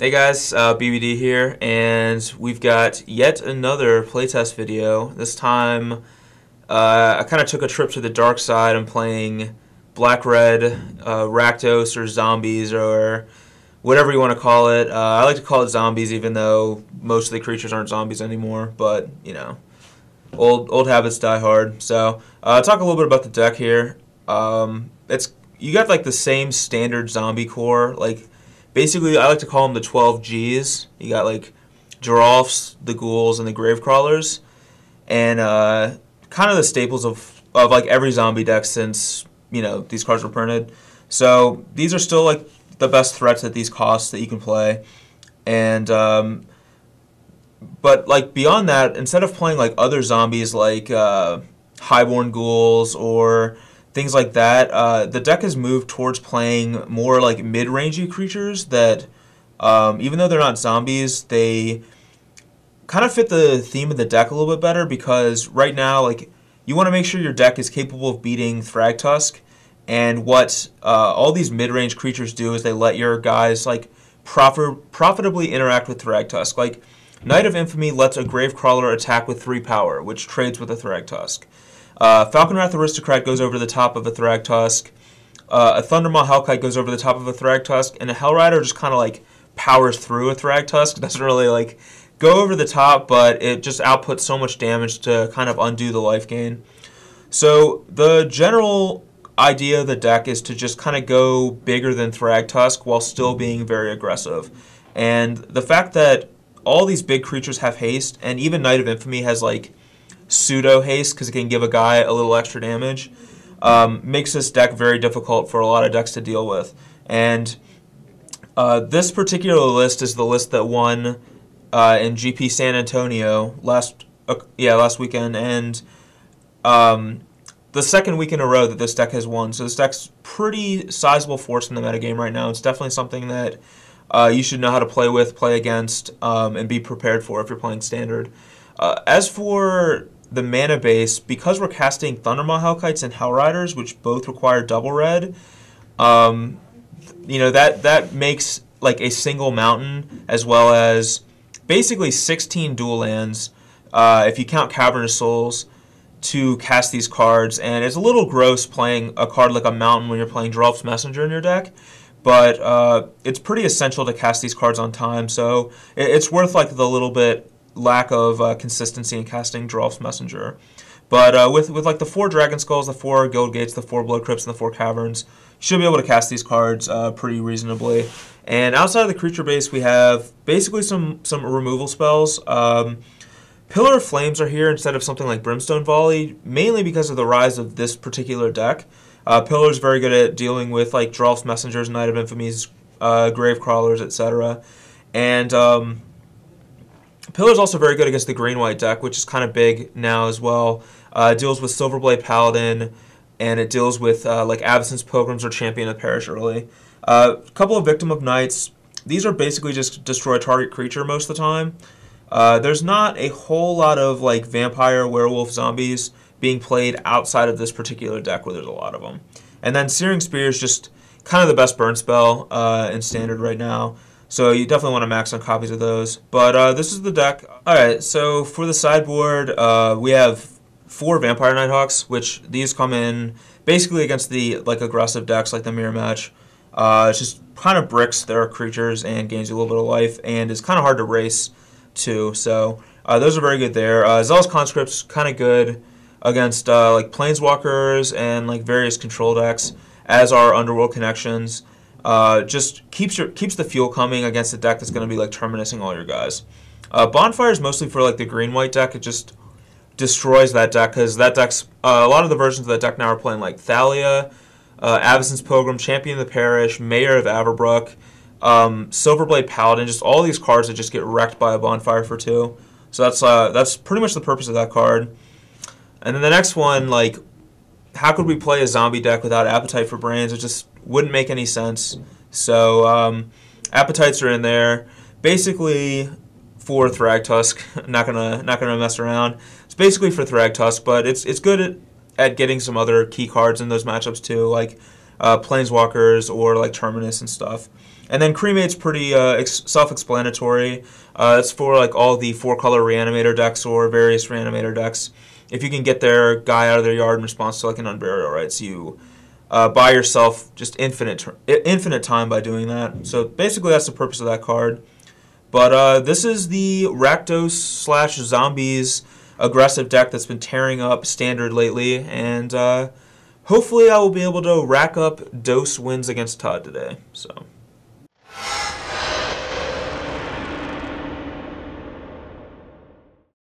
Hey guys, BBD here, and we've got yet another playtest video. This time, I kind of took a trip to the dark side. I'm playing Black-Red, Rakdos, or Zombies, or whatever you want to call it. I like to call it Zombies, even though most of the creatures aren't zombies anymore, but, you know, old habits die hard. So, talk a little bit about the deck here. You got, like, the same standard zombie core, like, basically, I like to call them the 12 Gs. You got like Giraffes, the Ghouls, and the Gravecrawlers, and kind of the staples of like every zombie deck since these cards were printed. So these are still like the best threats at these costs that you can play, and but like beyond that, instead of playing like other zombies like Highborn Ghouls or things like that, the deck has moved towards playing more like mid-rangey creatures that, even though they're not zombies, they kind of fit the theme of the deck a little bit better, because right now, like, you want to make sure your deck is capable of beating Thragtusk, and what all these mid-range creatures do is they let your guys like profitably interact with Thragtusk. Like, Knight of Infamy lets a Gravecrawler attack with 3 power, which trades with a Thragtusk. Falconwrath Aristocrat goes over the top of a Thragtusk. A Thundermaw Hellkite goes over the top of a Thragtusk, and a Hellrider just kind of like powers through a Thragtusk. It doesn't really like go over the top, but it just outputs so much damage to kind of undo the life gain. So the general idea of the deck is to just kind of go bigger than Thragtusk while still being very aggressive. And the fact that all these big creatures have haste, and even Knight of Infamy has like pseudo haste because it can give a guy a little extra damage, makes this deck very difficult for a lot of decks to deal with. And this particular list is the list that won in GP San Antonio last weekend, and the second week in a row that this deck has won. So this deck's pretty sizable force in the metagame right now. It's definitely something that you should know how to play with, play against, and be prepared for if you're playing Standard. As for the mana base, because we're casting Thundermaw Hellkites and Hellriders, which both require double red, that makes like a single mountain, as well as basically 16 dual lands, if you count Cavernous Souls, to cast these cards. And it's a little gross playing a card like a mountain when you're playing Drolf's Messenger in your deck, but it's pretty essential to cast these cards on time, so it's worth like the little bit lack of consistency in casting Drolf's Messenger. But with like the 4 Dragon Skulls, the 4 Guild Gates, the 4 Blood Crypts, and the 4 Caverns, you should be able to cast these cards pretty reasonably. And outside of the creature base, we have basically some removal spells. Pillar of Flames are here instead of something like Brimstone Volley, mainly because of the rise of this particular deck. Pillar is very good at dealing with like Drolf's Messengers, Knight of Infamy's, Gravecrawlers, etc. And Pillar is also very good against the green-white deck, which is kind of big now as well. It deals with Silverblade Paladin, and it deals with like Avacyn's Pilgrims or Champion of Parish early. A couple of Victim of Nights. These are basically just destroy target creature most of the time. There's not a whole lot of like vampire, werewolf, zombies being played outside of this particular deck where there's a lot of them. And then Searing Spear is just kind of the best burn spell in Standard right now. So you definitely want to max on copies of those. But this is the deck. Alright, so for the sideboard, we have 4 Vampire Nighthawks, which these come in basically against the like aggressive decks like the Mirror Match. It's just kind of bricks their creatures and gains you a little bit of life, and it's kind of hard to race too. So those are very good there. Zealous Conscript's kind of good against like Planeswalkers and like various control decks, as are Underworld Connections. Just keeps the fuel coming against a deck that's going to be like Terminusing all your guys. Bonfire is mostly for like the green-white deck. It just destroys that deck, because that deck's a lot of the versions of that deck now are playing like Thalia, Avacyn's Pilgrim, Champion of the Parish, Mayor of Averbrook, Silverblade Paladin, just all these cards that just get wrecked by a Bonfire for 2. So that's pretty much the purpose of that card. And then the next one, like, how could we play a zombie deck without Appetite for Brains? It just wouldn't make any sense. So Appetites are in there, basically for Thragtusk. not gonna mess around. It's basically for Thragtusk, but it's good at getting some other key cards in those matchups too, like Planeswalkers or like Terminus and stuff. And then Cremate's pretty self-explanatory. It's for like all the 4-color Reanimator decks or various Reanimator decks. If you can get their guy out of their yard in response to like an Unburial Rites, you buy yourself just infinite time by doing that. So basically that's the purpose of that card. But this is the Rakdos / Zombies aggressive deck that's been tearing up Standard lately, and hopefully I will be able to rack up dose wins against Todd today. So.